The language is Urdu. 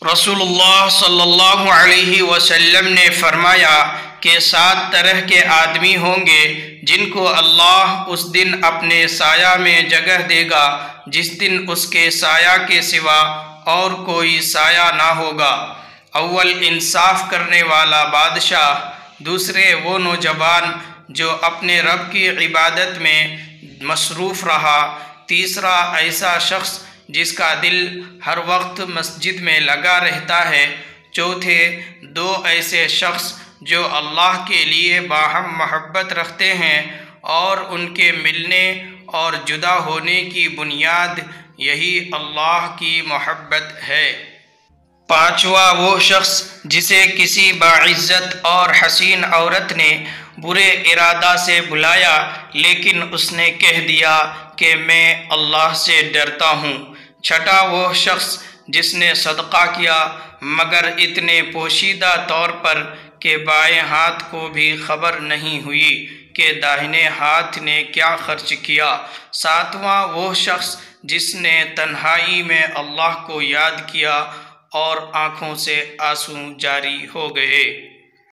رسول اللہ صلی اللہ علیہ وسلم نے فرمایا کہ 7 طرح کے آدمی ہوں گے جن کو اللہ اس دن اپنے سایہ میں جگہ دے گا جس دن اس کے سایہ کے سوا اور کوئی سایہ نہ ہوگا۔ اول انصاف کرنے والا بادشاہ، دوسرے وہ نوجوان جو اپنے رب کی عبادت میں مصروف رہا، تیسرا ایسا شخص جس کا دل ہر وقت مسجد میں لگا رہتا ہے، چوتھے 2 ایسے شخص جو اللہ کے لیے باہم محبت رکھتے ہیں اور ان کے ملنے اور جدا ہونے کی بنیاد یہی اللہ کی محبت ہے۔ 5واں وہ شخص جسے کسی باعزت اور حسین عورت نے برے ارادہ سے بلایا لیکن اس نے کہہ دیا کہ میں اللہ سے ڈرتا ہوں۔ 6واں وہ شخص جس نے صدقہ کیا مگر اتنے پوشیدہ طور پر کہ بائیں ہاتھ کو بھی خبر نہیں ہوئی کہ داہنے ہاتھ نے کیا خرچ کیا۔ 7واں وہ شخص جس نے تنہائی میں اللہ کو یاد کیا اور آنکھوں سے آنسو جاری ہو گئے۔